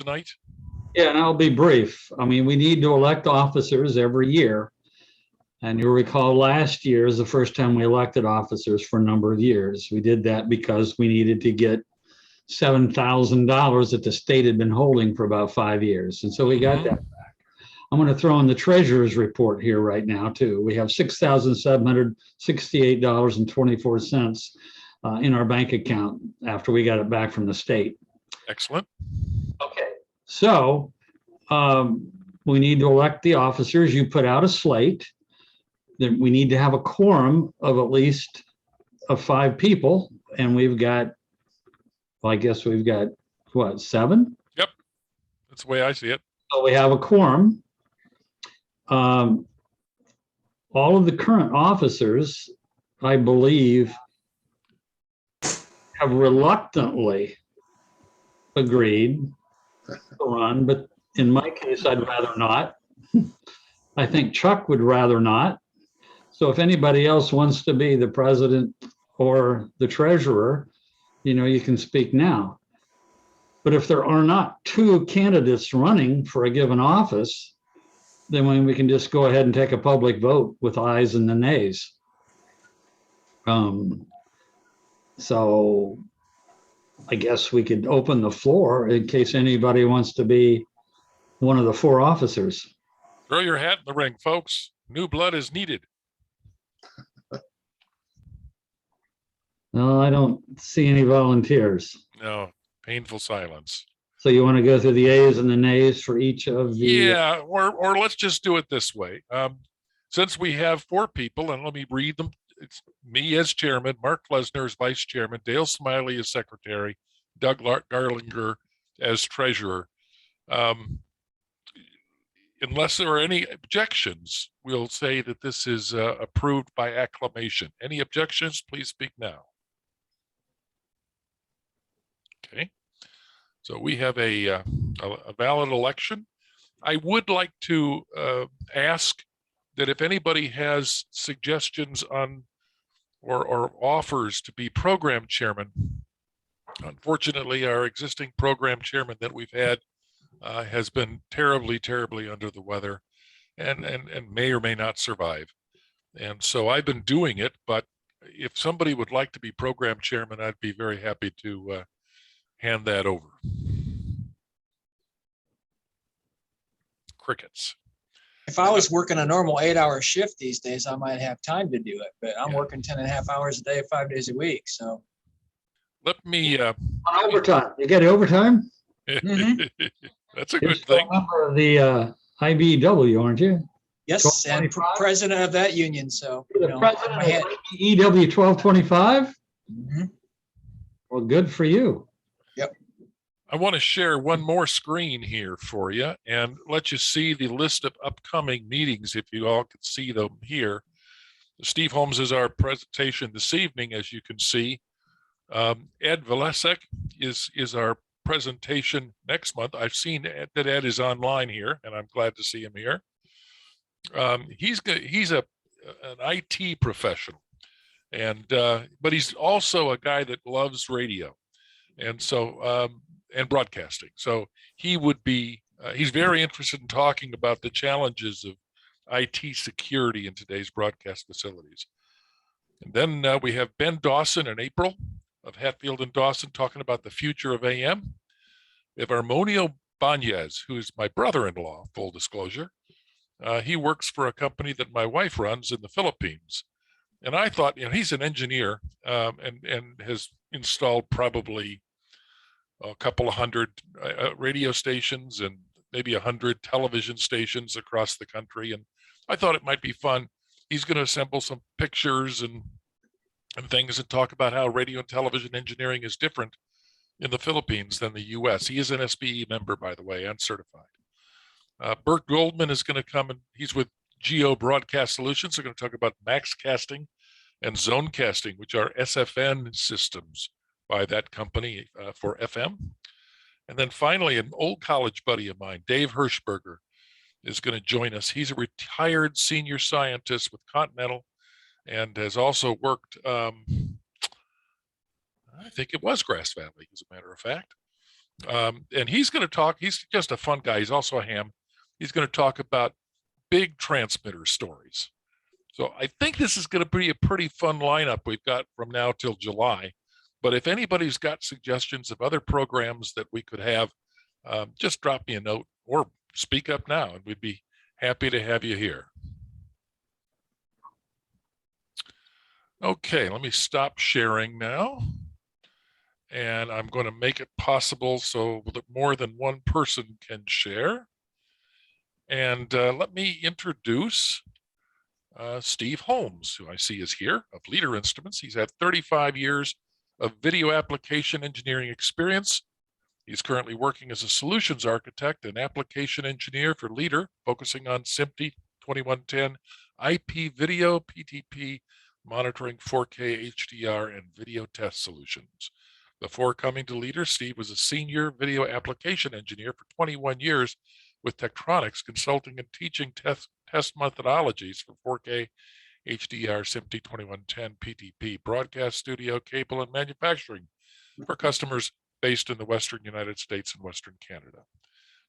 tonight? Yeah, and I'll be brief. I mean, we need to elect officers every year. And you'll recall last year is the first time we elected officers for a number of years. We did that because we needed to get $7,000 that the state had been holding for about 5 years. And so we got that back. I'm going to throw in the treasurer's report here right now, too. We have $6,768.24 in our bank account after we got it back from the state. Excellent. Okay. So we need to elect the officers. You put out a slate. Then we need to have a quorum of at least 5 people. And we've got, well, I guess we've got, what, 7? Yep. That's the way I see it. So we have a quorum. All of the current officers, I believe, have reluctantly agreed to run, but in my case, I'd rather not. I think Chuck would rather not. So if anybody else wants to be the president or the treasurer, you can speak now. But if there are not 2 candidates running for a given office, then we can just go ahead and take a public vote with ayes and the nays. So I guess we could open the floor in case anybody wants to be one of the 4 officers. Throw your hat in the ring, folks. New blood is needed. No, I don't see any volunteers. No, painful silence. So you want to go through the ayes and the nays for each of the... Yeah, or let's just do it this way. Since we have 4 people, and let me read them. It's me as chairman, Mark Flesner as vice chairman, Dale Smiley as secretary, Doug Garlinger as treasurer. Unless there are any objections, we'll say that this is approved by acclamation. Any objections, please speak now. Okay, so we have a valid election. I would like to ask that if anybody has suggestions on or offers to be program chairman. Unfortunately, our existing program chairman that we've had has been terribly under the weather and may or may not survive. And so I've been doing it, but if somebody would like to be program chairman, I'd be very happy to hand that over. Crickets. If I was working a normal 8-hour shift these days, I might have time to do it, but I'm working 10.5 hours a day, 5 days a week. So let me on overtime. You get overtime? That's a good thing. A member of the IBEW, aren't you? Yes, and president of that union. So the president of IBEW 1225. Well, good for you. Yep. I want to share one more screen here for you and let you see the list of upcoming meetings if you all can see them here. Steve Holmes is our presentation this evening, as you can see. Ed Velasek is our presentation next month. I've seen that Ed is online here, and I'm glad to see him here. He's an IT professional, and but he's also a guy that loves radio, and so and broadcasting. So he would be he's very interested in talking about the challenges of IT security in today's broadcast facilities. And then we have Ben Dawson in April of Hatfield and Dawson talking about the future of AM. We have Armonio Banez, who is my brother-in-law, full disclosure. He works for a company that my wife runs in the Philippines. And I thought, he's an engineer and has installed probably a couple of hundred radio stations and maybe 100 television stations across the country. And I thought it might be fun. He's going to assemble some pictures and things and talk about how radio and television engineering is different in the Philippines than the US. He is an SBE member, by the way, and certified. Bert Goldman is going to come, and he's with Geo Broadcast Solutions. They're going to talk about max casting and zone casting, which are SFN systems by that company for FM. And then finally, an old college buddy of mine, Dave Hirschberger, is going to join us. He's a retired senior scientist with Continental and has also worked, I think it was Grass Valley, as a matter of fact. And he's going to talk, he's just a fun guy. He's also a ham. He's going to talk about big transmitter stories. So I think this is going to be a pretty fun lineup we've got from now till July. But if anybody's got suggestions of other programs that we could have, just drop me a note or speak up now, and we'd be happy to have you here. Okay, let me stop sharing now. And I'm going to make it possible so that more than one person can share. And let me introduce Steve Holmes, who I see is here, of Leader Instruments. He's had 35 years of video application engineering experience. He's currently working as a solutions architect and application engineer for Leader, focusing on SMPTE 2110, IP video, PTP, monitoring 4K HDR, and video test solutions. Before coming to Leader, Steve was a senior video application engineer for 21 years with Tektronix, consulting and teaching test methodologies for 4K HDR, SMPTE 2110, PTP, broadcast studio, cable, and manufacturing for customers based in the Western United States and Western Canada.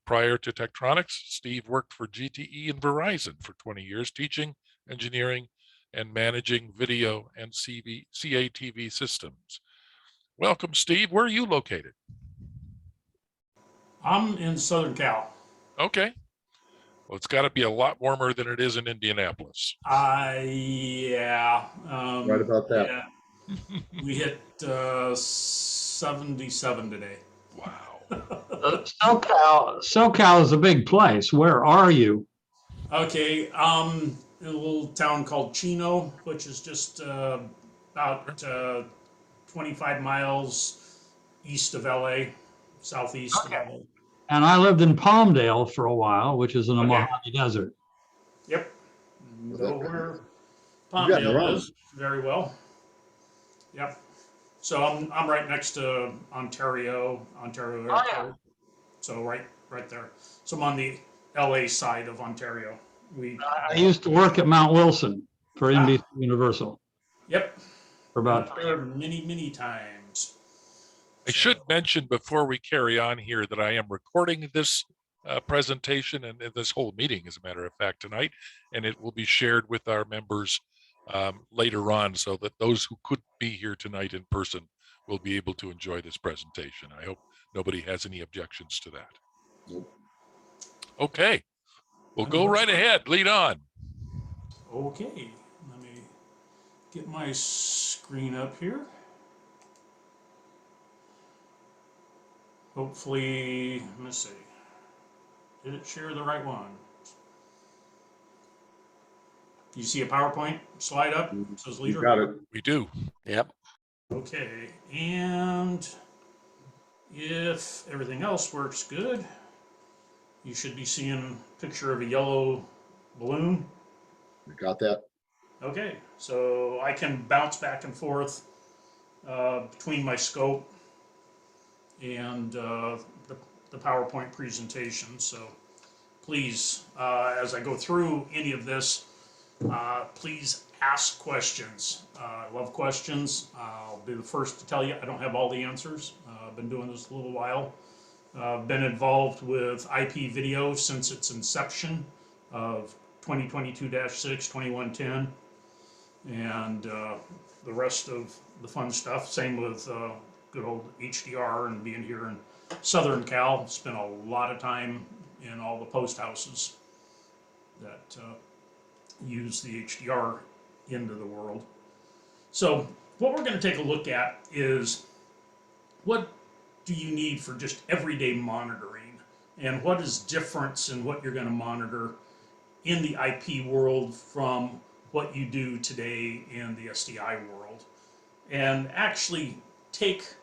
Prior to Tektronix, Steve worked for GTE and Verizon for 20 years, teaching, engineering, and managing video and CATV systems. Welcome, Steve. Where are you located? I'm in Southern Cal. Okay. Well, it's got to be a lot warmer than it is in Indianapolis. Yeah. Right about that. Yeah. We hit 77 today. Wow. SoCal is a big place. Where are you? Okay. In a little town called Chino, which is just about 25 miles east of LA, southeast of LA. And I lived in Palmdale for a while, which is in the Okay. Mojave Desert. Yep. Know where got me Palmdale wrong. is very well. Yep. So I'm right next to Ontario Airport. yeah. So right there. So I'm on the LA side of Ontario. I used to work at Mount Wilson for NBC Universal Yep. for about There many times. I should mention before we carry on here that I am recording this presentation and this whole meeting, as a matter of fact, tonight, and it will be shared with our members later on so that those who could be here tonight in person will be able to enjoy this presentation. I hope nobody has any objections to that. Nope. Okay, we'll go right ahead. Lead on. Okay. Let me get my screen up here. Hopefully, let me see. Did it share the right one? You see a PowerPoint slide up? It says You leader. got it. We do. Yep. Okay, and if everything else works good, you should be seeing a picture of a yellow balloon. You got that. Okay, so I can bounce back and forth between my scope and the PowerPoint presentation. So please, as I go through any of this, please ask questions. I love questions. I'll be the first to tell you I don't have all the answers. I've been doing this a little while. I've been involved with IP video since its inception of 2022-6, 2110, and the rest of the fun stuff. Same with good old HDR and being here in Southern Cal. Spent a lot of time in all the post houses that use the HDR into the world. So what we're going to take a look at is what do you need for just everyday monitoring, and what is difference in what you're going to monitor in the IP world from what you do today in the SDI world, and actually take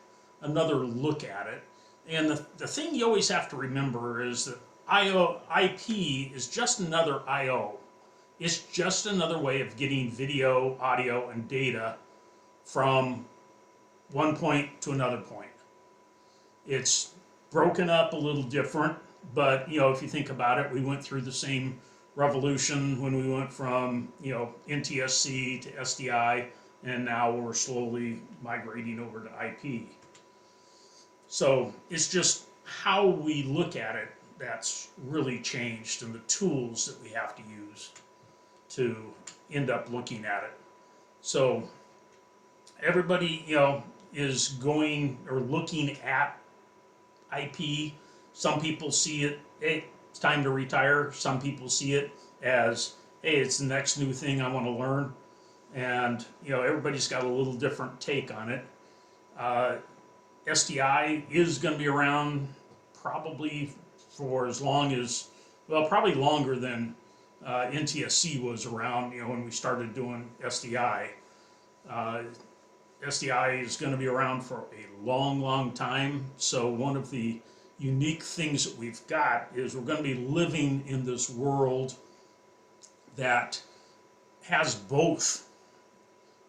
another look at it. And the thing you always have to remember is that IP is just another IO. It's just another way of getting video, audio, and data from one point to another point. It's broken up a little different, but if you think about it, we went through the same revolution when we went from NTSC to SDI, and now we're slowly migrating over to IP. So it's just how we look at it that's really changed, and the tools that we have to use to end up looking at it. So everybody, is going or looking at IP. Some people see it, hey, it's time to retire. Some people see it as, hey, it's the next new thing I want to learn. And, everybody's got a little different take on it. SDI is going to be around probably for as long as, well, probably longer than NTSC was around, when we started doing SDI. SDI is going to be around for a long, long time. So one of the unique things that we've got is we're going to be living in this world that has both,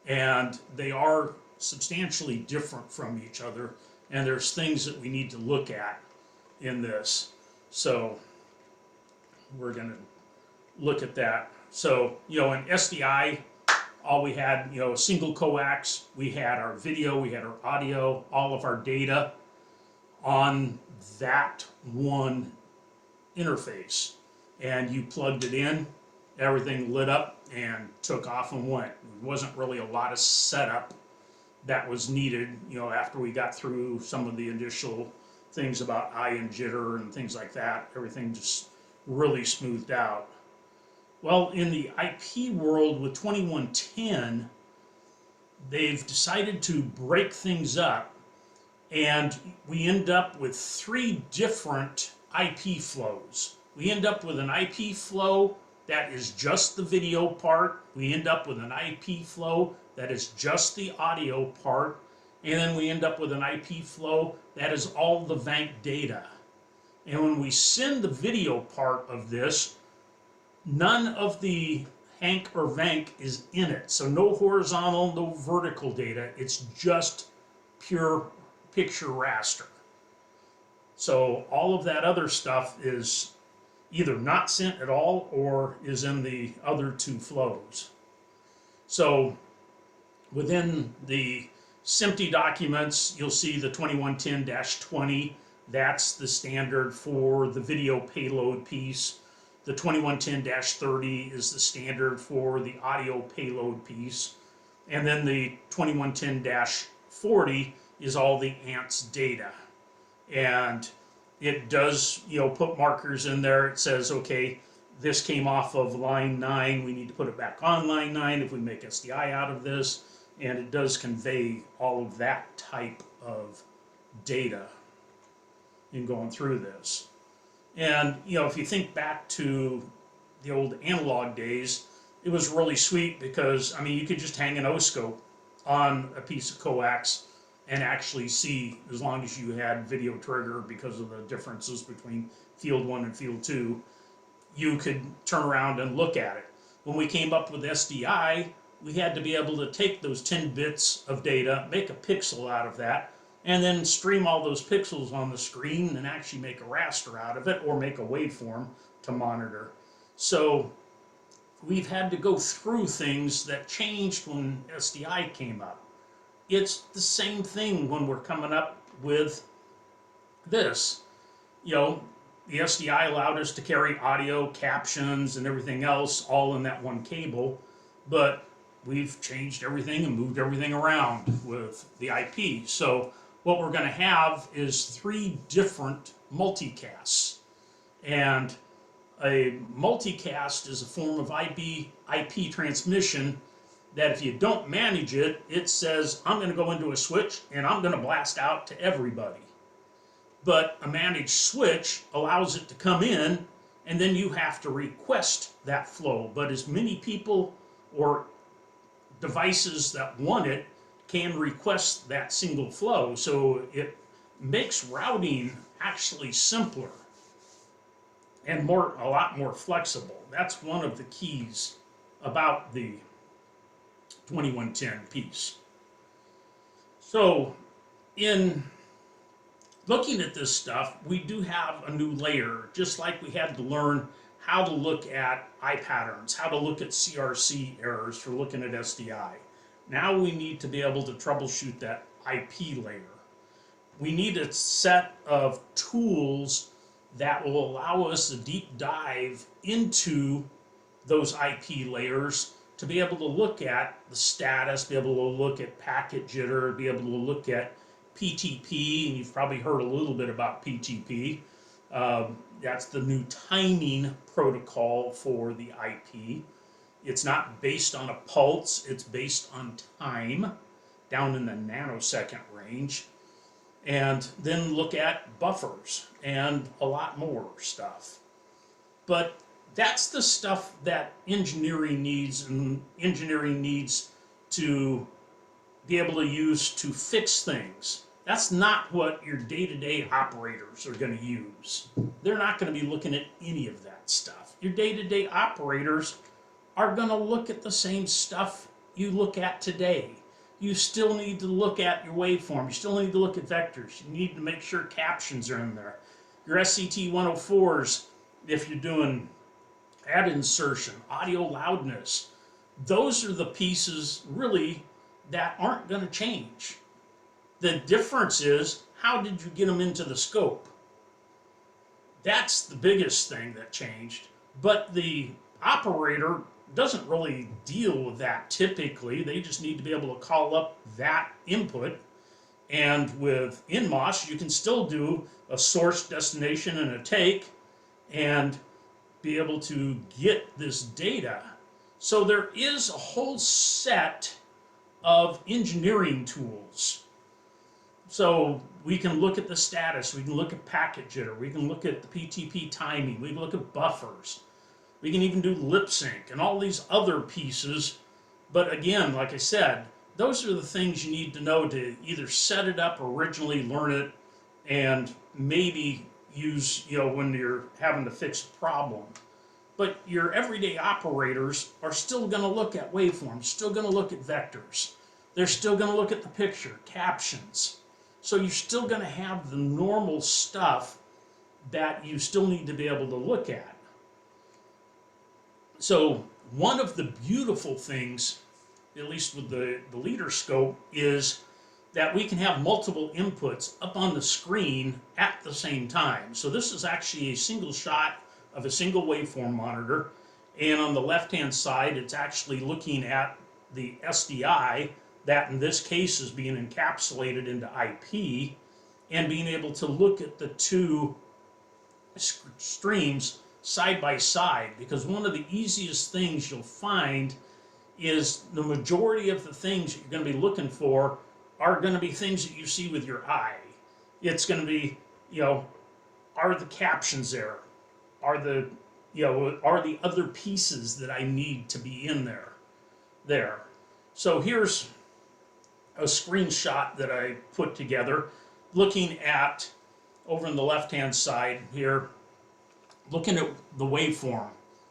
and they are substantially different from each other, and there's things that we need to look at in this. So we're going to look at that. So, in SDI, all we had, a single coax, we had our video, we had our audio, all of our data on that one interface. And you plugged it in, everything lit up and took off and went. There wasn't really a lot of setup that was needed, after we got through some of the initial things about eye and jitter and things like that. Everything just really smoothed out. Well, in the IP world with 2110, they've decided to break things up, and we end up with 3 different IP flows. We end up with an IP flow that is just the video part. We end up with an IP flow that is just the audio part. And then we end up with an IP flow that is all the VANC data. And when we send the video part of this, none of the HANC or VANC is in it. So no horizontal, no vertical data. It's just pure picture raster. So all of that other stuff is either not sent at all or is in the other 2 flows. So within the SMPTE documents, you'll see the 2110-20. That's the standard for the video payload piece. The 2110-30 is the standard for the audio payload piece. And then the 2110-40 is all the ANTS data. And it does, put markers in there. It says, okay, this came off of line 9. We need to put it back on line 9 if we make SDI out of this. And it does convey all of that type of data in going through this. And, if you think back to the old analog days, it was really sweet because, you could just hang an O-scope on a piece of coax and actually see, as long as you had video trigger because of the differences between field 1 and field 2, you could turn around and look at it. When we came up with SDI, we had to be able to take those 10 bits of data, make a pixel out of that, and then stream all those pixels on the screen and actually make a raster out of it or make a waveform to monitor. So we've had to go through things that changed when SDI came up. It's the same thing when we're coming up with this. The SDI allowed us to carry audio, captions, and everything else all in that one cable, but we've changed everything and moved everything around with the IP. So what we're going to have is 3 different multicasts. And a multicast is a form of IP transmission that if you don't manage it, it says, I'm going to go into a switch and I'm going to blast out to everybody. But a managed switch allows it to come in, and then you have to request that flow. But as many people or devices that want it can request that single flow. So it makes routing actually simpler and a lot more flexible. That's one of the keys about the 2110 piece. So in looking at this stuff, we do have a new layer, just like we had to learn how to look at eye patterns, how to look at CRC errors for looking at SDI. Now we need to be able to troubleshoot that IP layer. we need a set of tools that will allow us a deep dive into those IP layers to be able to look at the status, be able to look at packet jitter, be able to look at PTP, and you've probably heard a little bit about PTP. That's the new timing protocol for the IP. It's not based on a pulse, it's based on time, down in the nanosecond range. And then look at buffers and a lot more stuff. But that's the stuff that engineering needs, and engineering needs to be able to use to fix things. That's not what your day-to-day operators are going to use. They're not going to be looking at any of that stuff. Your day-to-day operators are going to look at the same stuff you look at today. You still need to look at your waveform. You still need to look at vectors. You need to make sure captions are in there. Your SCT 104s, if you're doing add insertion, audio loudness, those are the pieces really that aren't going to change. The difference is, how did you get them into the scope? That's the biggest thing that changed. But the operator doesn't really deal with that typically. They just need to be able to call up that input. And with NMOS, you can still do a source, destination, and a take, and be able to get this data. So there is a whole set of engineering tools. So we can look at the status, we can look at packet jitter, we can look at the PTP timing, we can look at buffers, we can even do lip sync and all these other pieces. But again, like I said, those are the things you need to know to either set it up originally, learn it, and maybe use, when you're having to fix a problem. But your everyday operators are still going to look at waveforms, still going to look at vectors. They're still going to look at the picture, captions. So you're still going to have the normal stuff that you still need to be able to look at. So one of the beautiful things, at least with the leader scope, is that we can have multiple inputs up on the screen at the same time. So this is actually a single shot of a single waveform monitor. And on the left-hand side, it's actually looking at the SDI, that in this case is being encapsulated into IP, and being able to look at the two streams side by side. Because one of the easiest things you'll find is the majority of the things that you're going to be looking for are going to be things that you see with your eye. It's going to be, are the captions there? Are the other pieces that I need to be in there? So here's a screenshot that I put together, looking at, over on the left-hand side here, looking at the waveform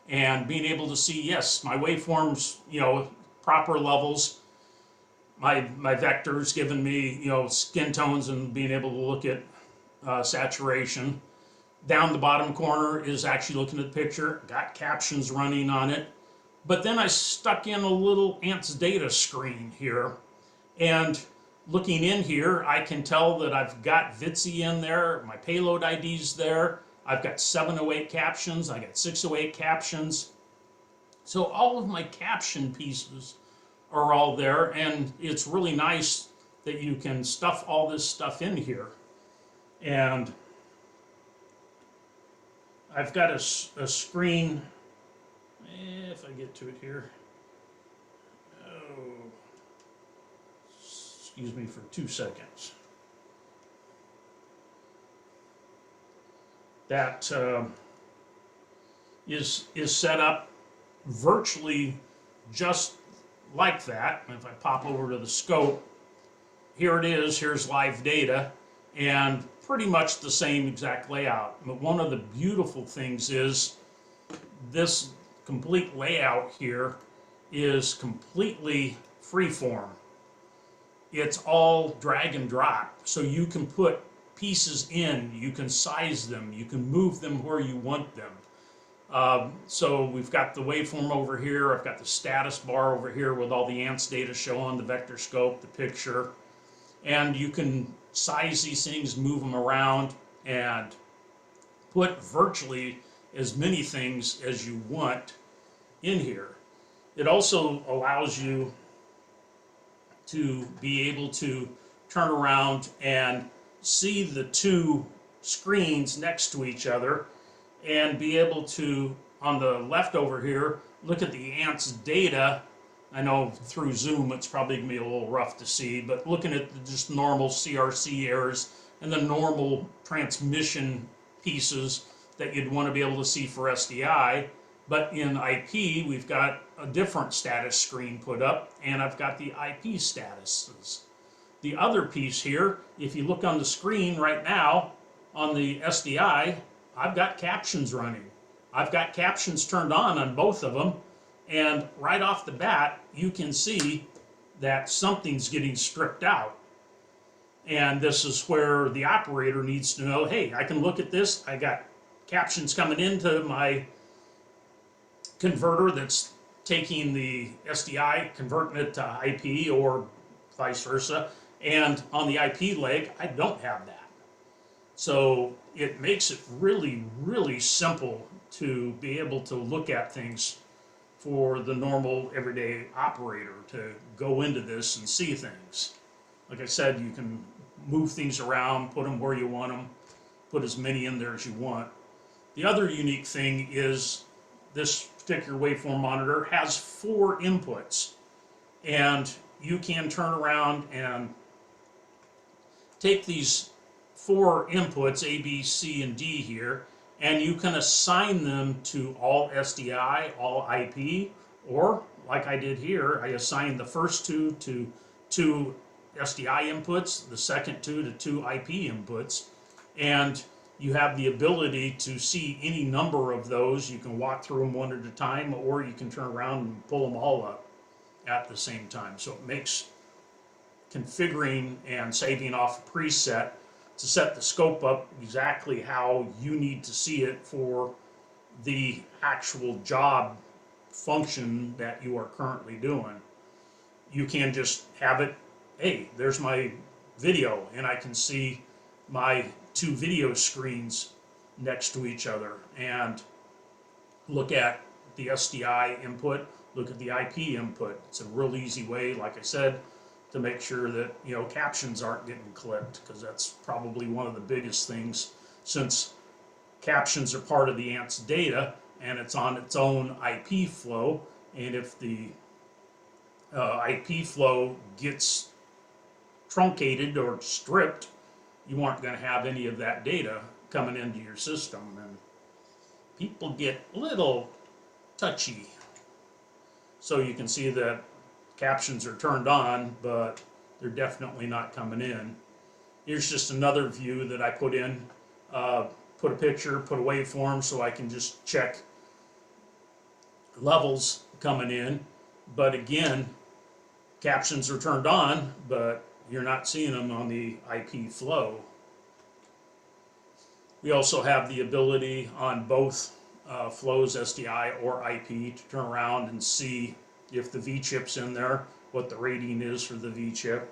and being able to see, yes, my waveform's, proper levels, my vectors giving me, skin tones, and being able to look at saturation. Down the bottom corner is actually looking at the picture, got captions running on it. But then I stuck in a little ANTS data screen here, and looking in here, I can tell that I've got VITSI in there, my payload ID's there, I've got 708 captions, I got 608 captions. So all of my caption pieces are all there, and it's really nice that you can stuff all this stuff in here. And I've got a screen, if I get to it here. Oh, excuse me for 2 seconds. That is set up virtually just like that. If I pop over to the scope, here it is, here's live data, and pretty much the same exact layout. But one of the beautiful things is this complete layout here is completely freeform. It's all drag and drop, so you can put pieces in, you can size them, you can move them where you want them. So we've got the waveform over here, I've got the status bar over here with all the ANTS data showing, the vector scope, the picture, and you can size these things, move them around, and put virtually as many things as you want in here. It also allows you to be able to turn around and see the two screens next to each other and be able to, on the left over here, look at the ant's data. I know through Zoom it's probably gonna be a little rough to see, but looking at the just normal CRC errors and the normal transmission pieces that you'd want to be able to see for SDI. But in IP, we've got a different status screen put up, and I've got the IP statuses. The other piece here, if you look on the screen right now, on the SDI, I've got captions running. I've got captions turned on both of them, and right off the bat, you can see that something's getting stripped out. And this is where the operator needs to know, hey, I can look at this, I got captions coming into my converter that's taking the SDI, converting it to IP or vice versa, and on the IP leg, I don't have that. So it makes it really, really simple to be able to look at things for the normal everyday operator to go into this and see things. Like I said, you can move things around, put them where you want them, put as many in there as you want. The other unique thing is this particular waveform monitor has 4 inputs, and you can turn around and take these 4 inputs, A, B, C, and D here, and you can assign them to all SDI, all IP, or like I did here, I assigned the first 2 to 2 SDI inputs, the second 2 to 2 IP inputs, and you have the ability to see any number of those. You can walk through them one at a time, or you can turn around and pull them all up at the same time. So it makes configuring and saving off a preset to set the scope up exactly how you need to see it for the actual job function that you are currently doing. You can just have it, hey, there's my video, and I can see my 2 video screens next to each other and look at the SDI input, look at the IP input. It's a real easy way, like I said, to make sure that, you know, captions aren't getting clipped, because that's probably one of the biggest things, since captions are part of the ANT's data and it's on its own IP flow. And if the IP flow gets truncated or stripped, you aren't going to have any of that data coming into your system, and people get a little touchy. So you can see that captions are turned on, but they're definitely not coming in. Here's just another view that I put in. Put a picture, put a waveform, so I can just check levels coming in. But again, captions are turned on, but you're not seeing them on the IP flow. We also have the ability on both flows, SDI or IP, to turn around and see if the V-chip's in there, what the rating is for the V-chip.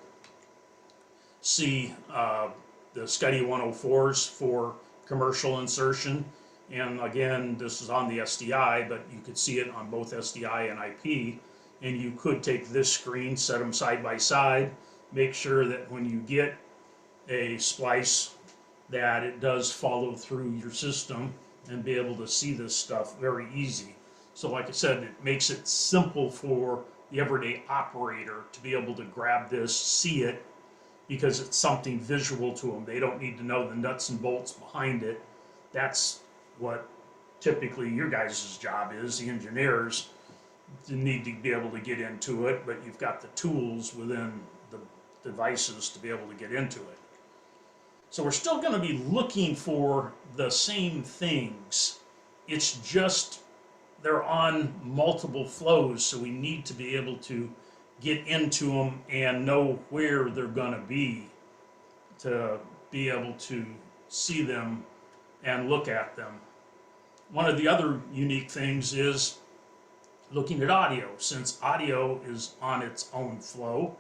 See the SCSI 104s for commercial insertion. And again, this is on the SDI, but you could see it on both SDI and IP. And you could take this screen, set them side by side, make sure that when you get a splice that it does follow through your system, and be able to see this stuff very easy. So like I said, it makes it simple for the everyday operator to be able to grab this, see it, because it's something visual to them. They don't need to know the nuts and bolts behind it. That's what typically your guys' job is, the engineers. You need to be able to get into it, but you've got the tools within the devices to be able to get into it. So we're still going to be looking for the same things. It's just they're on multiple flows, so we need to be able to get into them and know where they're going to be able to see them and look at them. One of the other unique things is looking at audio. Since audio is on its own flow,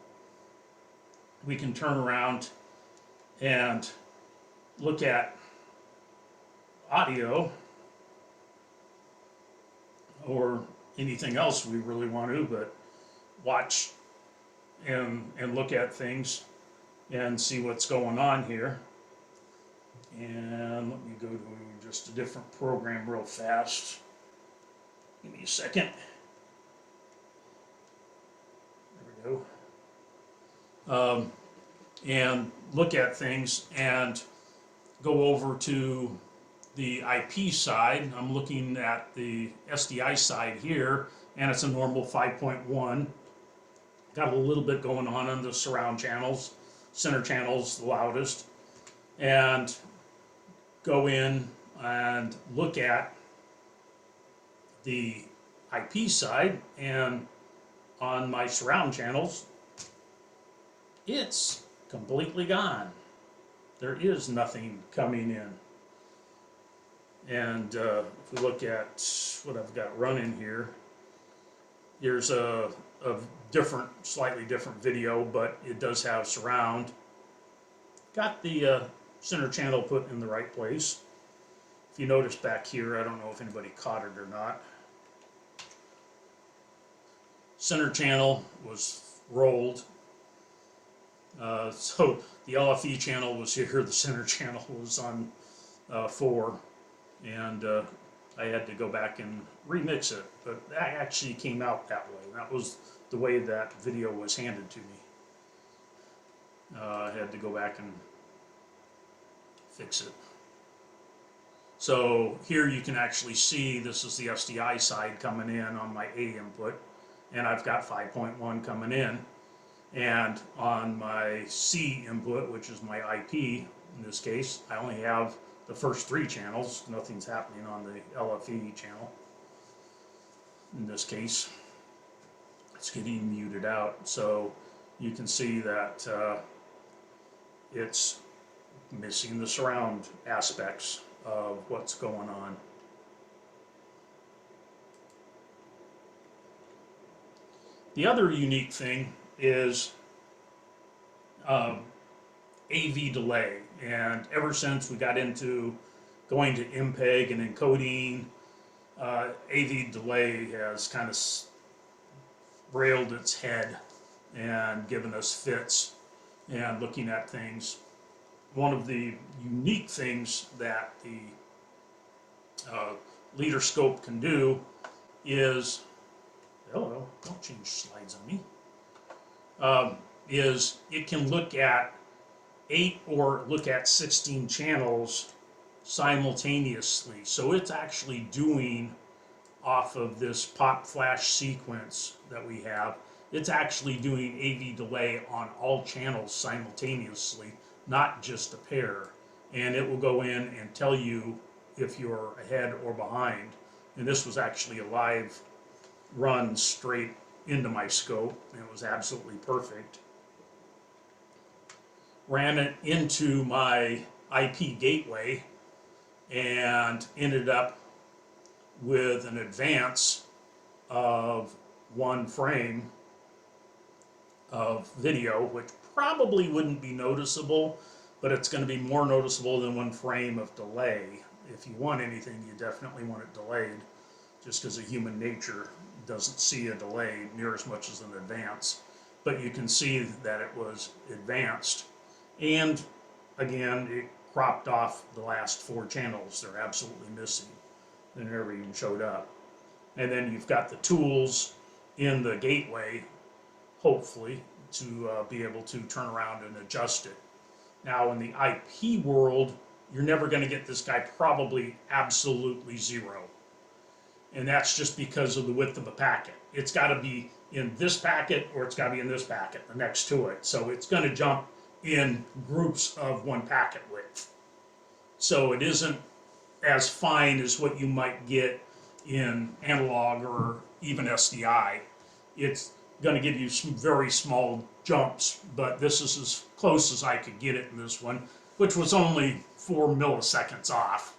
we can turn around and look at audio or anything else we really want to, but watch and look at things and see what's going on here. And let me go to just a different program real fast. Give me a second. There we go. And look at things and go over to the IP side. I'm looking at the SDI side here, and it's a normal 5.1. Got a little bit going on the surround channels. Center channel's the loudest. And go in and look at the IP side, and on my surround channels, it's completely gone. There is nothing coming in. And if we look at what I've got running here, here's a different, slightly different video, but it does have surround. Got the center channel put in the right place. If you notice back here, I don't know if anybody caught it or not. Center channel was rolled. So the LFE channel was here, the center channel was on 4, and I had to go back and remix it, but that actually came out that way. That was the way that video was handed to me. I had to go back and fix it. So here you can actually see this is the SDI side coming in on my A input, and I've got 5.1 coming in. And on my C input, which is my IP, in this case, I only have the first 3 channels. Nothing's happening on the LFE channel. In this case, it's getting muted out. So you can see that it's missing the surround aspects of what's going on. The other unique thing is AV delay, and ever since we got into going to MPEG and encoding, AV delay has kind of railed its head and given us fits and looking at things. One of the unique things that the leader scope can do is, hello, don't change slides on me, is it can look at 8 or look at 16 channels simultaneously. So it's actually doing, off of this pop flash sequence that we have, it's actually doing AV delay on all channels simultaneously, not just a pair. And it will go in and tell you if you're ahead or behind. And this was actually a live run straight into my scope, and it was absolutely perfect. Ran it into my IP gateway and ended up with an advance of 1 frame of video, which probably wouldn't be noticeable, but it's going to be more noticeable than 1 frame of delay. If you want anything, you definitely want it delayed, just because of human nature doesn't see a delay near as much as an advance. But you can see that it was advanced. And again, it cropped off the last 4 channels. They're absolutely missing. They never even showed up. And then you've got the tools in the gateway, hopefully, to be able to turn around and adjust it. Now, in the IP world, you're never going to get this guy probably absolutely 0. And that's just because of the width of a packet. It's got to be in this packet, or it's got to be in this packet, the next to it. So it's going to jump in groups of 1 packet width. So it isn't as fine as what you might get in analog or even SDI. It's going to give you some very small jumps, but this is as close as I could get it in this one, which was only 4 milliseconds off.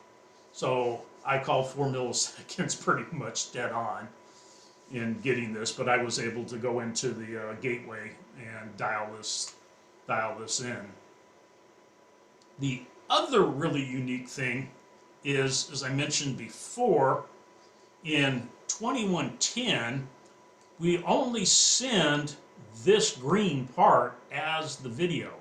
So I call 4 milliseconds pretty much dead on in getting this, but I was able to go into the gateway and dial this in. The other really unique thing is, as I mentioned before, in 2110, we only send this green part as the video.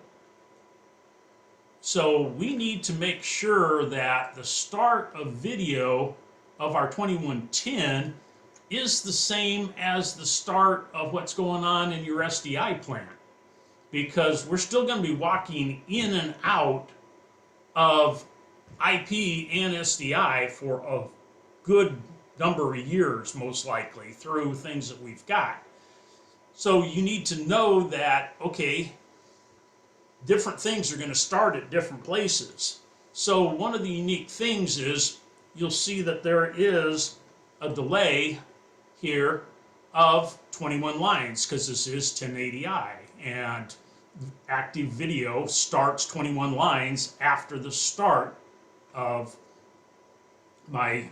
So we need to make sure that the start of video of our 2110 is the same as the start of what's going on in your SDI plant, because we're still going to be walking in and out of IP and SDI for a good number of years, most likely, through things that we've got. So you need to know that, okay, different things are going to start at different places. So one of the unique things is you'll see that there is a delay here of 21 lines, because this is 1080i, and active video starts 21 lines after the start of my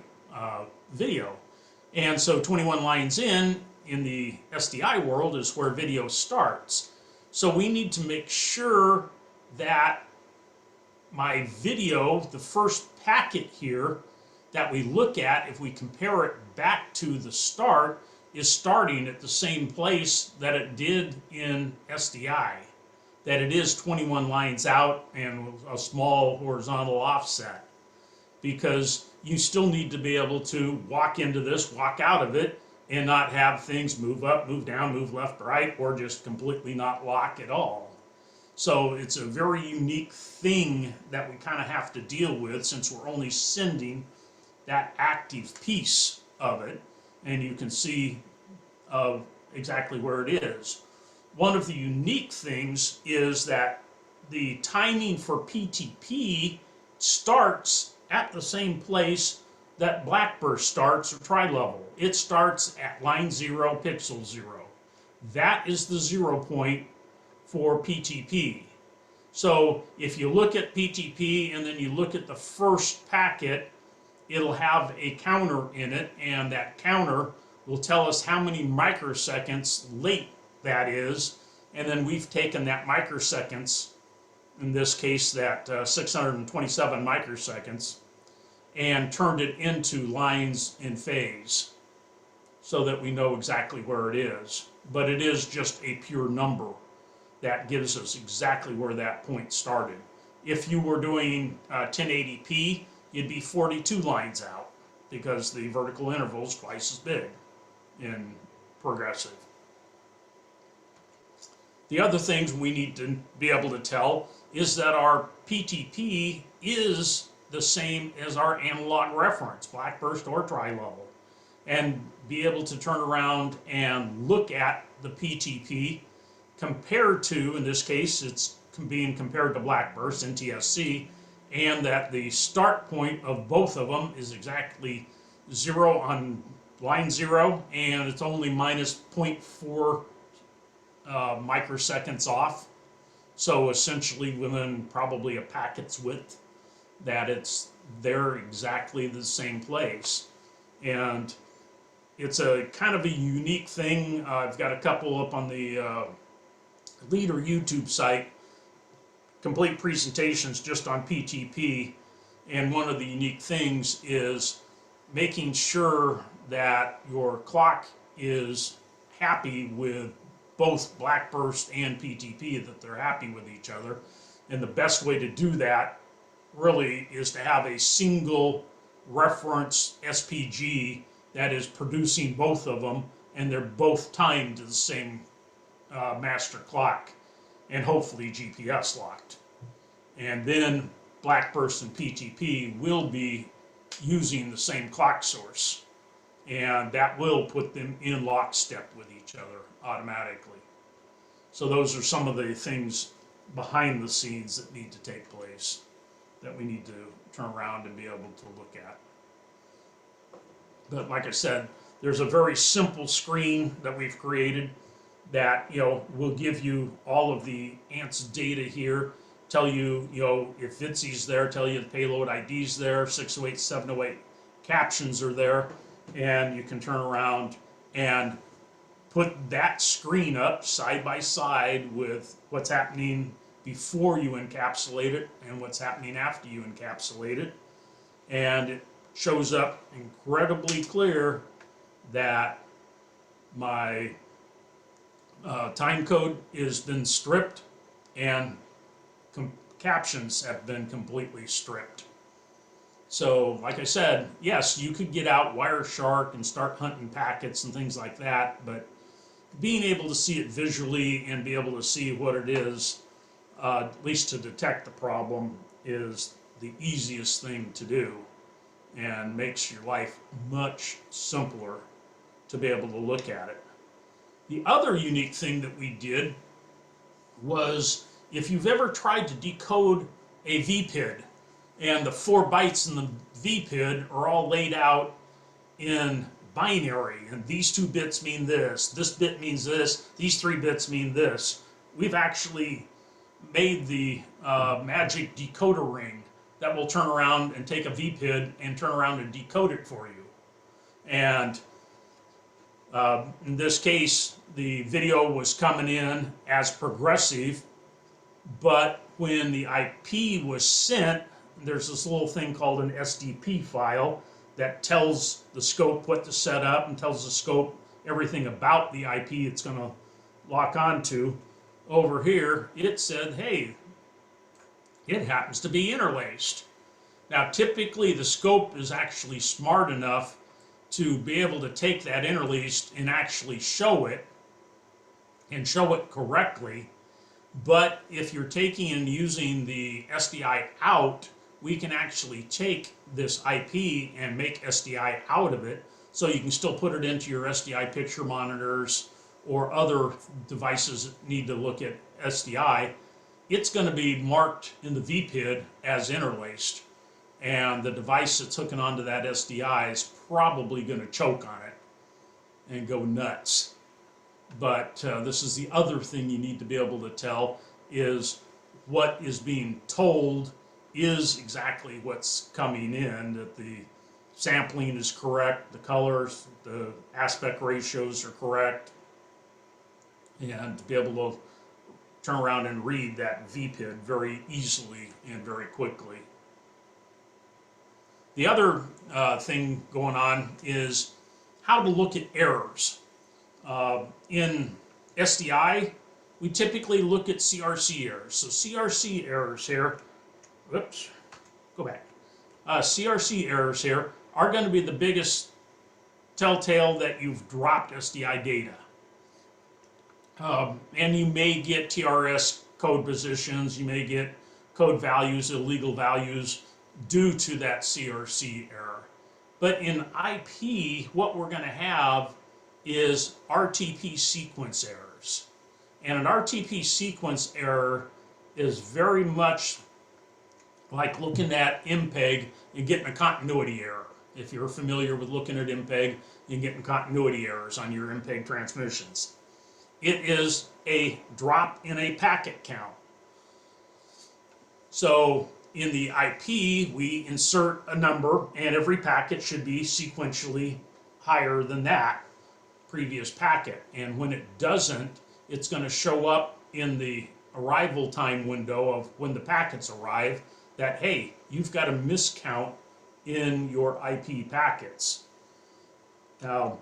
video. And so 21 lines in the SDI world is where video starts. So we need to make sure that my video, the first packet here that we look at, if we compare it back to the start, is starting at the same place that it did in SDI, that it is 21 lines out and a small horizontal offset, because you still need to be able to walk into this, walk out of it, and not have things move up, move down, move left, right, or just completely not lock at all. So it's a very unique thing that we kind of have to deal with, since we're only sending that active piece of it, and you can see exactly where it is. One of the unique things is that the timing for PTP starts at the same place that Blackburst starts, or tri-level. It starts at line 0, pixel 0. That is the 0 point for PTP. So if you look at PTP and then you look at the first packet, it'll have a counter in it, and that counter will tell us how many microseconds late that is, and then we've taken that microseconds, in this case that 627 microseconds, and turned it into lines in phase, so that we know exactly where it is. But it is just a pure number that gives us exactly where that point started. If you were doing 1080p, you'd be 42 lines out, because the vertical interval is twice as big in progressive. The other things we need to be able to tell is that our PTP is the same as our analog reference, Blackburst or tri-level, and be able to turn around and look at the PTP compared to, in this case, it's being compared to Blackburst, NTSC, and that the start point of both of them is exactly 0 on line 0, and it's only minus 0.4 microseconds off. So essentially within probably a packet's width, that it's there exactly the same place. And it's a kind of a unique thing. I've got a couple up on the Leader YouTube site, complete presentations just on PTP, and one of the unique things is making sure that your clock is happy with both Blackburst and PTP, that they're happy with each other. And the best way to do that really is to have a single reference SPG that is producing both of them, and they're both timed to the same master clock, and hopefully GPS locked. And then Blackburst and PTP will be using the same clock source, and that will put them in lockstep with each other automatically. So those are some of the things behind the scenes that need to take place, that we need to turn around and be able to look at. But like I said, there's a very simple screen that we've created that, will give you all of the ANTS data here, tell you, if VITSI's there, tell you the payload ID's there, 608, 708 captions are there, and you can turn around and put that screen up side by side with what's happening before you encapsulate it and what's happening after you encapsulate it. And it shows up incredibly clear that my time code has been stripped and captions have been completely stripped. So, like I said, yes, you could get out Wireshark and start hunting packets and things like that, but being able to see it visually and be able to see what it is, at least to detect the problem, is the easiest thing to do and makes your life much simpler to be able to look at it. The other unique thing that we did was, if you've ever tried to decode a VPID, and the 4 bytes in the VPID are all laid out in binary, and these 2 bits mean this bit means this, these 3 bits mean this. We've actually made the magic decoder ring that will turn around and take a VPID and turn around and decode it for you. And in this case, the video was coming in as progressive, but when the IP was sent, there's this little thing called an SDP file that tells the scope what to set up and tells the scope everything about the IP it's going to lock onto. Over here, it said, hey, it happens to be interlaced. Now, typically, the scope is actually smart enough to be able to take that interlaced and actually show it, and show it correctly. But if you're taking and using the SDI out, we can actually take this IP and make SDI out of it, so you can still put it into your SDI picture monitors or other devices that need to look at SDI. It's going to be marked in the VPID as interlaced, and the device that's hooking onto that SDI is probably going to choke on it and go nuts. But this is the other thing you need to be able to tell, is what is being told is exactly what's coming in, that the sampling is correct, the colors, the aspect ratios are correct, and to be able to turn around and read that VPID very easily and very quickly. The other thing going on is how to look at errors. In SDI, we typically look at CRC errors. So CRC errors here, whoops, go back. CRC errors here are going to be the biggest telltale that you've dropped SDI data. And you may get TRS code positions, you may get code values, illegal values, due to that CRC error. But in IP, what we're going to have is RTP sequence errors. And an RTP sequence error is very much like looking at MPEG and getting a continuity error. If you're familiar with looking at MPEG and getting continuity errors on your MPEG transmissions. It is a drop in a packet count. So in the IP, we insert a number, and every packet should be sequentially higher than that previous packet. And when it doesn't, it's going to show up in the arrival time window of when the packets arrive that, hey, you've got a miscount in your IP packets. Now,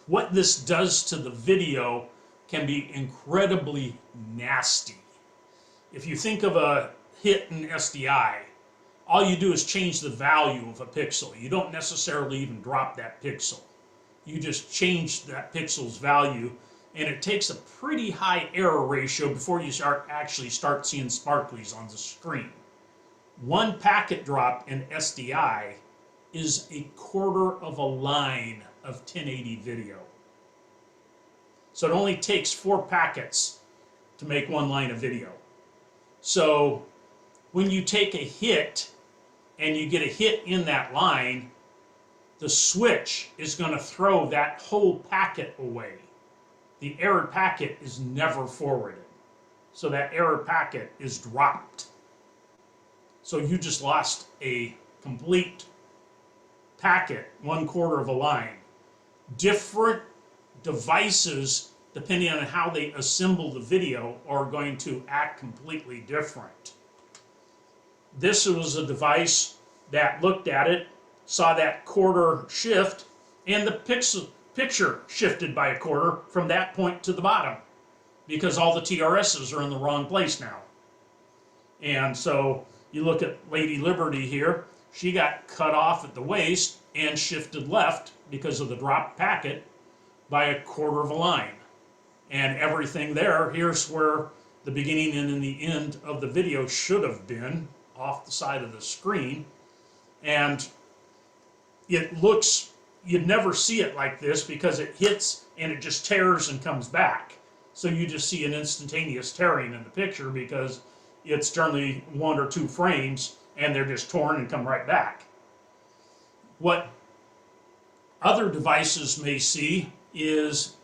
what this does to the video can be incredibly nasty. If you think of a hit in SDI, all you do is change the value of a pixel. You don't necessarily even drop that pixel. You just change that pixel's value, and it takes a pretty high error ratio before you actually start seeing sparklies on the screen. One packet drop in SDI is 1/4 of a line of 1080 video. So it only takes 4 packets to make 1 line of video. So when you take a hit and you get a hit in that line, the switch is going to throw that whole packet away. The error packet is never forwarded. So that error packet is dropped. So you just lost a complete packet, 1/4 of a line. Different devices depending on how they assemble the video, are going to act completely different. This was a device that looked at it, saw that quarter shift, and the picture shifted by a quarter from that point to the bottom, because all the TRSs are in the wrong place now. And so you look at Lady Liberty here, she got cut off at the waist and shifted left because of the dropped packet by a quarter of a line. And everything there, here's where the beginning and the end of the video should have been, off the side of the screen. And it looks, you'd never see it like this because it hits and it just tears and comes back. So you just see an instantaneous tearing in the picture because it's generally 1 or 2 frames and they're just torn and come right back. What other devices may see is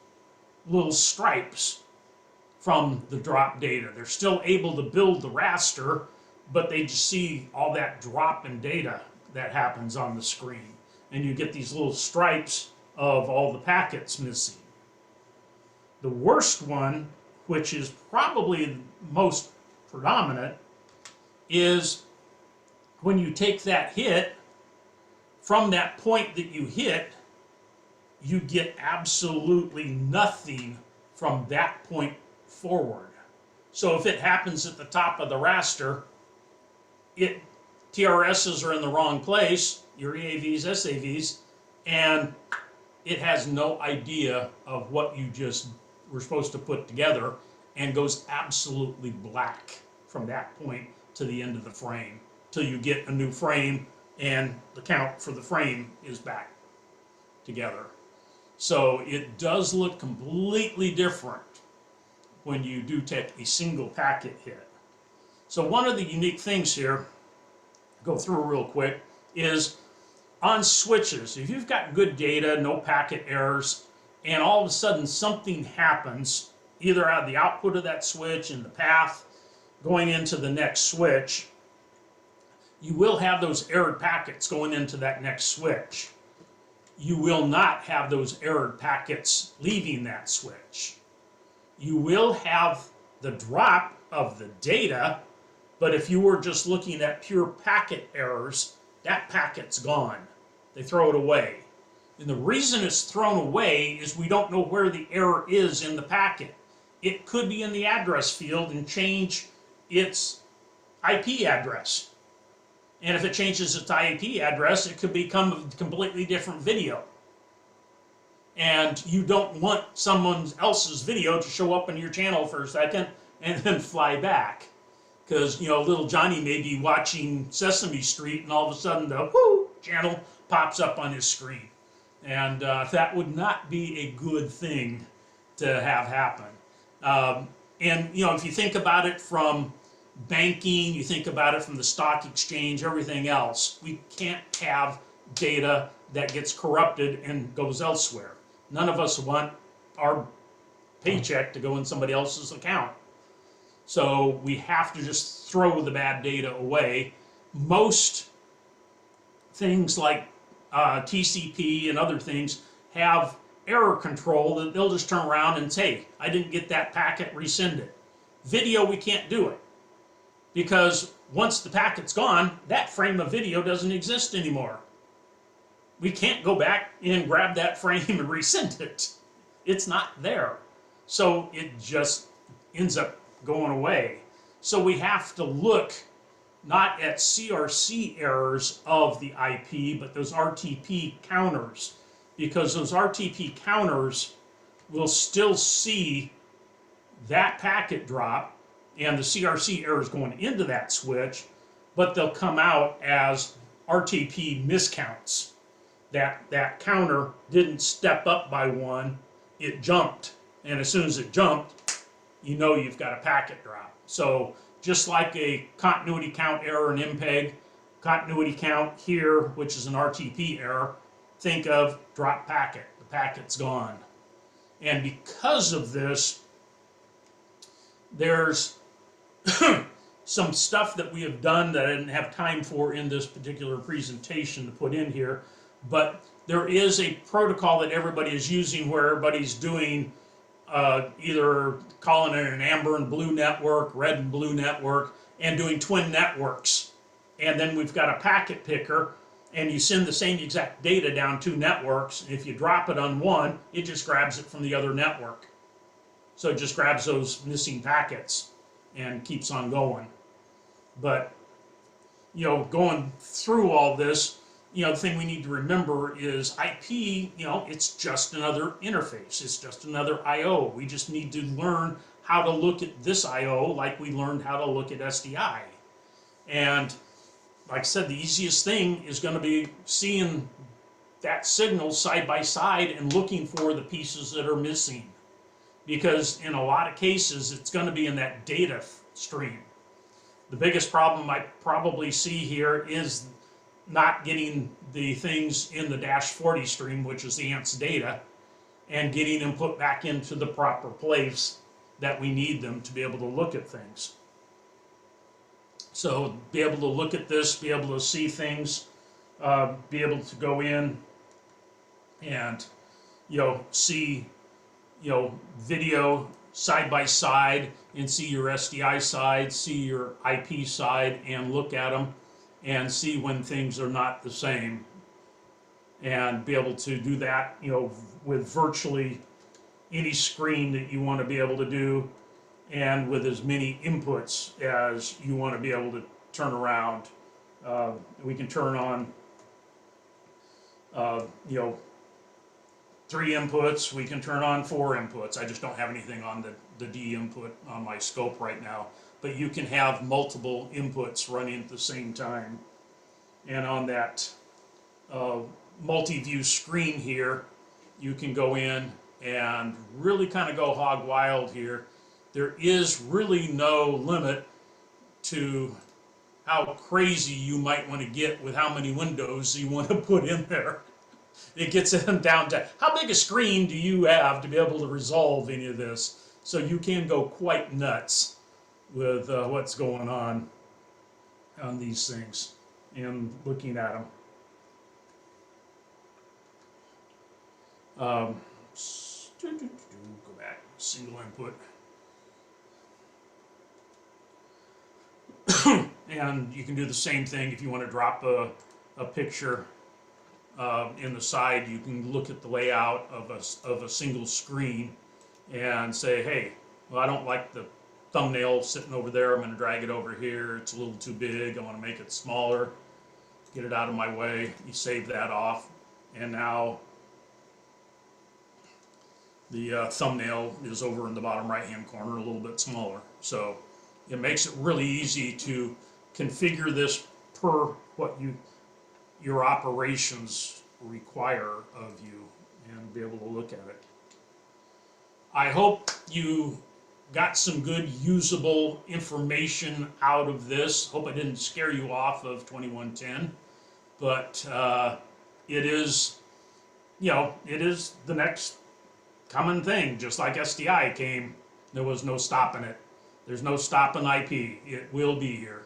little stripes from the drop data. They're still able to build the raster, but they just see all that drop in data that happens on the screen. And you get these little stripes of all the packets missing. The worst one, which is probably most predominant, is when you take that hit, from that point that you hit, you get absolutely nothing from that point forward. So if it happens at the top of the raster, TRSs are in the wrong place, your EAVs, SAVs, and it has no idea of what you just were supposed to put together and goes absolutely black from that point to the end of the frame till you get a new frame and the count for the frame is back together. So it does look completely different when you do take a single packet hit. So one of the unique things here, go through real quick, is on switches. If you've got good data, no packet errors, and all of a sudden something happens, either out of the output of that switch in the path going into the next switch, you will have those errored packets going into that next switch. You will not have those errored packets leaving that switch. You will have the drop of the data, but if you were just looking at pure packet errors, that packet's gone. They throw it away. And the reason it's thrown away is we don't know where the error is in the packet. It could be in the address field and change its IP address. And if it changes its IP address, it could become a completely different video. And you don't want someone else's video to show up on your channel for a second and then fly back. Because, you know, little Johnny may be watching Sesame Street and all of a sudden the whoo channel pops up on his screen. And that would not be a good thing to have happen. And, you know, if you think about it from banking, you think about it from the stock exchange, everything else, we can't have data that gets corrupted and goes elsewhere. None of us want our paycheck to go in somebody else's account. So we have to just throw the bad data away. Most things like TCP and other things have error control that they'll just turn around and say, I didn't get that packet, resend it. Video, we can't do it. Because once the packet's gone, that frame of video doesn't exist anymore. We can't go back and grab that frame and resend it. It's not there. So it just ends up going away. So we have to look not at CRC errors of the IP, but those RTP counters, because those RTP counters will still see that packet drop and the CRC errors going into that switch, but they'll come out as RTP miscounts. That counter didn't step up by 1, it jumped. And as soon as it jumped, you know you've got a packet drop. So just like a continuity count error in MPEG, continuity count here, which is an RTP error, think of drop packet, the packet's gone. And because of this, there's some stuff that we have done that I didn't have time for in this particular presentation to put in here, but there is a protocol that everybody is using where everybody's doing either calling it an amber and blue network, red and blue network, and doing twin networks. And then we've got a packet picker, and you send the same exact data down 2 networks. And if you drop it on one, it just grabs it from the other network. So it just grabs those missing packets and keeps on going. But, you know, going through all this, you know, the thing we need to remember is IP, you know, it's just another interface. It's just another I/O. We just need to learn how to look at this I/O like we learned how to look at SDI. And like I said, the easiest thing is going to be seeing that signal side by side and looking for the pieces that are missing. Because in a lot of cases, it's going to be in that data stream. The biggest problem I probably see here is not getting the things in the -40 stream, which is the ANTS data, and getting them put back into the proper place that we need them to be able to look at things. So be able to look at this, be able to see things, be able to go in and, you know, see, you know, video side by side and see your SDI side, see your IP side, and look at them and see when things are not the same, and be able to do that, you know, with virtually any screen that you want to be able to do, and with as many inputs as you want to be able to turn around. We can turn on, you know, 3 inputs, we can turn on 4 inputs. I just don't have anything on the D input on my scope right now. But you can have multiple inputs running at the same time. And on that multi-view screen here, you can go in and really kind of go hog wild here. There is really no limit to how crazy you might want to get with how many windows you want to put in there. It gets them down to how big a screen do you have to be able to resolve any of this. So you can go quite nuts with what's going on these things and looking at them. Go back, single input. And you can do the same thing if you want to drop a picture in the side. You can look at the layout of a single screen and say, hey, well, I don't like the thumbnail sitting over there. I'm going to drag it over here. It's a little too big. I want to make it smaller. Get it out of my way. You save that off. And now the thumbnail is over in the bottom right-hand corner, a little bit smaller. So it makes it really easy to configure this per what your operations require of you and be able to look at it. I hope you got some good usable information out of this. Hope I didn't scare you off of 2110, but it is, you know, it is the next common thing. Just like SDI came, there was no stopping it. There's no stopping IP. It will be here,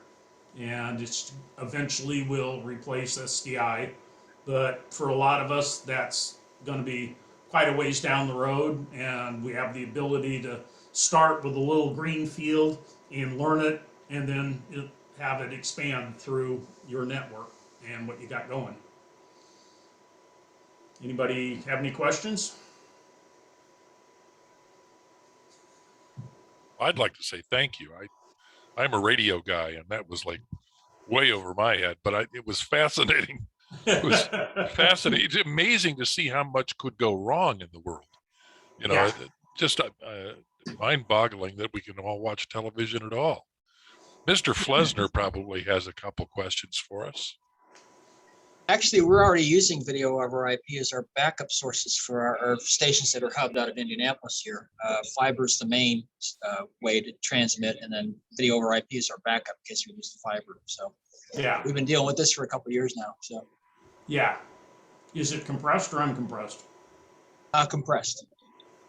and it's eventually will replace SDI. But for a lot of us, that's going to be quite a ways down the road, and we have the ability to start with a little green field and learn it, and then have it expand through your network and what you got going. Anybody have any questions? I'd like to say thank you. I'm a radio guy, and that was like way over my head, but it was fascinating. It was fascinating. It's amazing to see how much could go wrong in the world. You know, Yeah. just mind-boggling that we can all watch television at all. Mr. Flesner probably has a couple questions for us. Actually, we're already using video over IP as our backup sources for our stations that are hubbed out of Indianapolis here. Fiber is the main way to transmit, and then video over IP is our backup in case we lose the fiber. So Yeah. we've been dealing with this for a couple of years now. So Yeah. Is it compressed or uncompressed? compressed.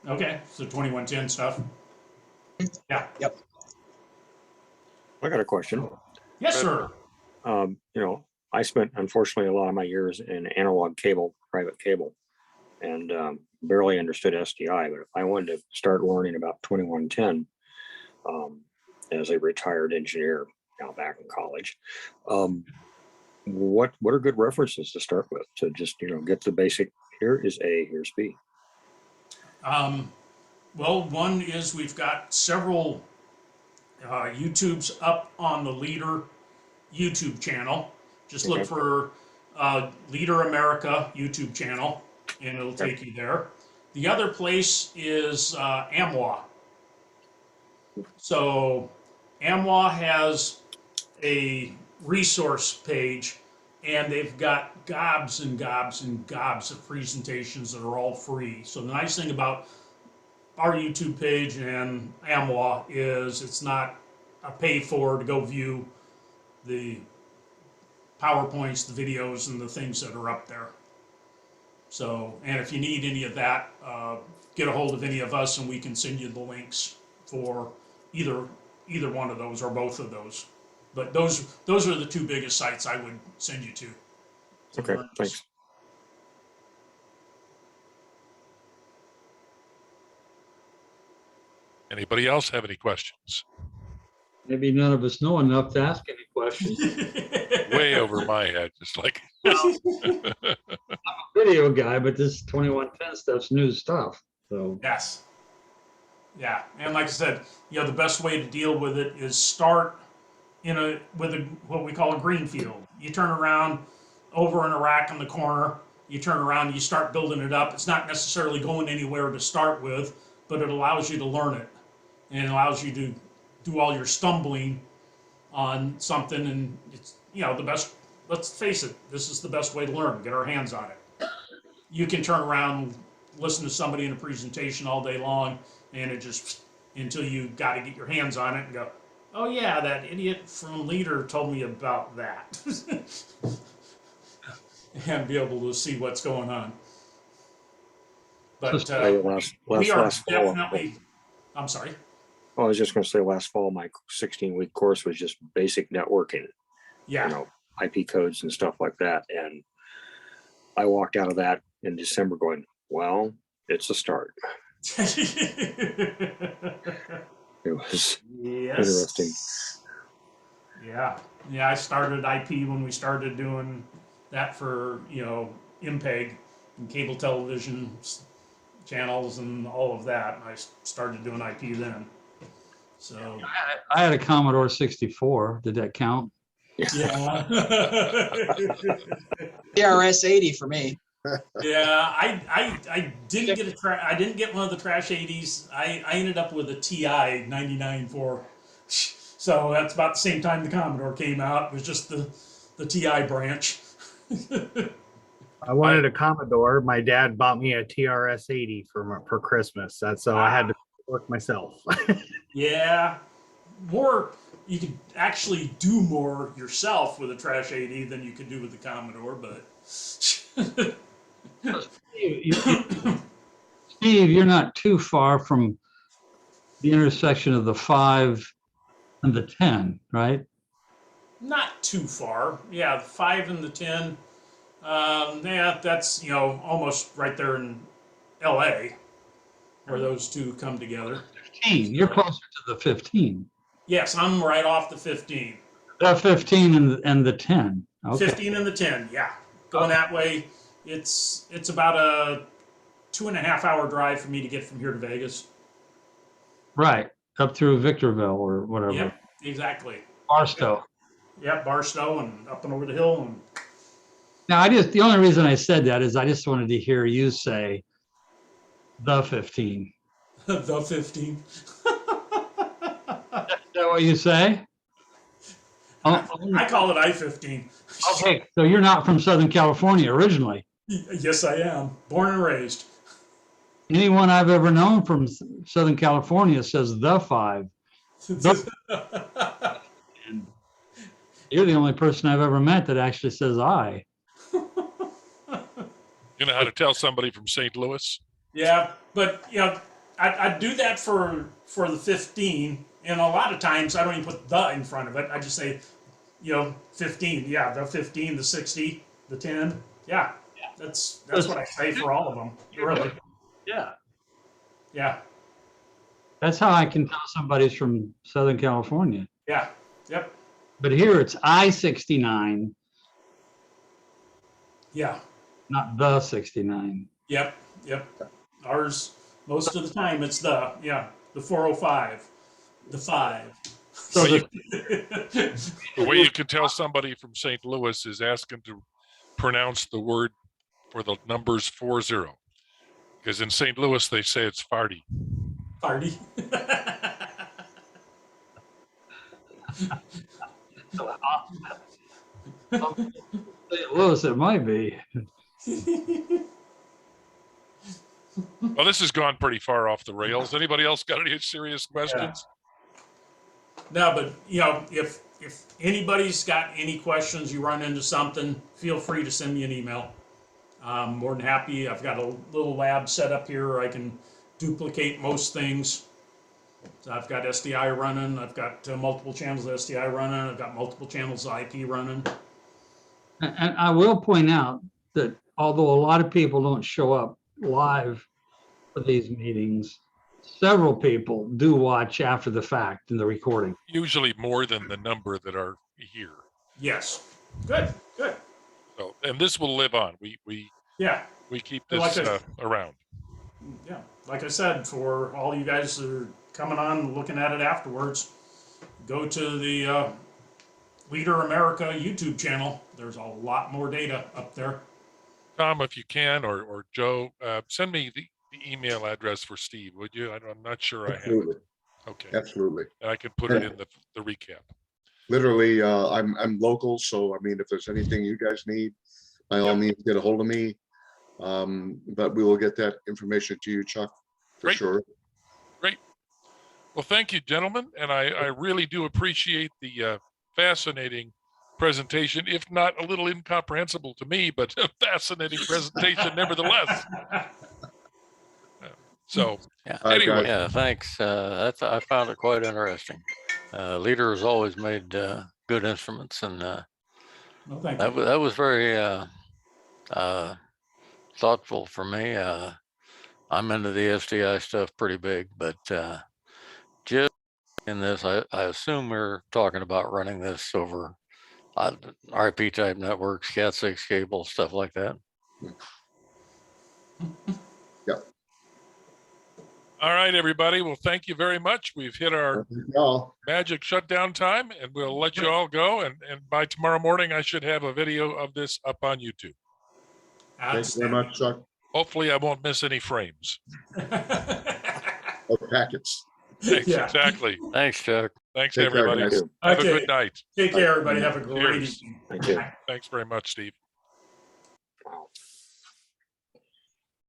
Okay, so 2110 stuff. Yeah. Yep. I got a question. Yes, sir. You know, I spent, unfortunately, a lot of my years in analog cable, private cable. and barely understood SDI. But if I wanted to start learning about 2110 as a retired engineer now back in college, what are good references to start with to just get the basic? Here is A, here's B. Well, one is we've got several YouTubes up on the Leader YouTube channel. Just look Okay. for Leader America YouTube channel, and it'll take you there. The other place is AMWA. So AMWA has a resource page, and they've got gobs and gobs and gobs of presentations that are all free. So the nice thing about our YouTube page and AMWA is it's not a pay for to go view the PowerPoints, the videos, and the things that are up there. So, and if you need any of that, get a hold of any of us and we can send you the links for either one of those or both of those. But those are the two biggest sites I would send you to. Okay, learn this. thanks. Anybody else have any questions? Maybe none of us know enough to ask any questions. Way over my head, just like. Video guy, but this 2110 stuff's new stuff. So Yes. Yeah, and like I said, the best way to deal with it is start with what we call a green field. You turn around over in a rack in the corner, you turn around and you start building it up. It's not necessarily going anywhere to start with, but it allows you to learn it. And it allows you to do all your stumbling on something, and it's the best. Let's face it, this is the best way to learn. Get our hands on it. You can turn around, listen to somebody in a presentation all day long, and it just until you got to get your hands on it and go, oh yeah, that idiot from Leader told me about that, and be able to see what's going on. But we are definitely. I'm sorry. I was just going to say, last fall, my 16-week course was just basic networking, Yeah. IP codes and stuff like that. And I walked out of that in December going, well, it's a start. It was interesting. Yeah. Yeah, I started IP when we started doing that for, MPEG and cable television channels and all of that. I started doing IP then. So I had a Commodore 64. Did that count? yeah. TRS-80 for me. Yeah, I didn't get I didn't get one of the trash 80s. I ended up with a TI 99 so that's about the same time the Commodore came out. It was just the TI branch. I wanted a Commodore. My dad bought me a TRS-80 for Christmas. So I had to work myself. Yeah, you could actually do more yourself with a trash 80 than you could do with the Commodore, but Steve, you're not too far from the intersection of the 5 and the 10, right? not too far. Yeah, the 5 and the 10. Yeah, that's almost right there in LA where those two come together. 15. You're closer to the 15. Yes, I'm right off the 15. The 15 and the 10. Okay. 15 and the 10, yeah. Going that way, it's about a 2.5 hour drive for me to get from here to Vegas. Right. Up through Victorville or whatever. Yep, exactly. Barstow. Yep, Barstow and up and over the hill. And Now, the only reason I said that is I just wanted to hear you say the 15. the 15. Is that what you say? I call it I-15. Okay, so you're not from Southern California originally. Yes, I am. Born and raised. Anyone I've ever known from Southern California says the 5. And you're the only person I've ever met that actually says I. You know how to tell somebody from St. Louis? Yeah, but I do that for the 15, and a lot of times I don't even put the in front of it. I just say, 15. Yeah, the 15, the 60, the 10. Yeah. that's what I say for all of them, really. Yeah. Yeah, That's how I can tell somebody's from Southern California. yeah, yep, But here it's I-69, yeah, not the 69. yep, yep. Ours, most of the time, it's the 405, the 5. So Well, you- the, The way you can tell somebody from St. Louis is ask them to pronounce the word for the numbers 40. Because in St. Louis, they say it's farty. Party. St. Louis, it might be. Well, this has gone pretty far off the rails. Anybody else got any serious questions? No, but if anybody's got any questions, you run into something, feel free to send me an email. I'm more than happy. I've got a little lab set up here. I can duplicate most things. So I've got SDI running. I've got multiple channels of SDI running. I've got multiple channels of IP running. And I will point out that although a lot of people don't show up live for these meetings, several people do watch after the fact in the recording. Usually more than the number that are here. Yes. Good. Good. So, and this will live on. We Yeah. keep Like this I- around. Yeah. Like I said, for all you guys that are coming on and looking at it afterwards, go to the Leader America YouTube channel. There's a lot more data up there. Tom, if you can, or Joe, send me the email address for Steve, would you? I'm not sure I have Absolutely. it. Okay, Absolutely. and I can put it in the recap. Literally, I'm local, so I mean, if there's anything you guys need, by all means, get a hold of me. But we will get that information to you, Chuck, for Great. sure. Well, thank you, gentlemen, and I really do appreciate the fascinating presentation, if not a little incomprehensible to me, but a fascinating presentation nevertheless. So Yeah. All right, anyway, guys. Yeah, thanks. I found it quite interesting. Leader has always made good instruments, and No, thank you. that was very thoughtful for me. I'm into the SDI stuff pretty big, but just in this, I assume we're talking about running this over RP type networks, Cat6 cable, stuff like that. all right, everybody. Well, thank you very much. We've hit our Y'all. magic shutdown time, and we'll let you all go. And by tomorrow morning, I should have a video of this up on YouTube. Thanks very much, Chuck. Hopefully, I won't miss any frames. Or packets. Thanks, Yeah. exactly. Thanks, Chuck. Thanks, Take care, everybody. guys. Have a Okay. good night. Take care, everybody. Have a great Cheers. evening. Thank you. Thanks very much, Steve. Wow.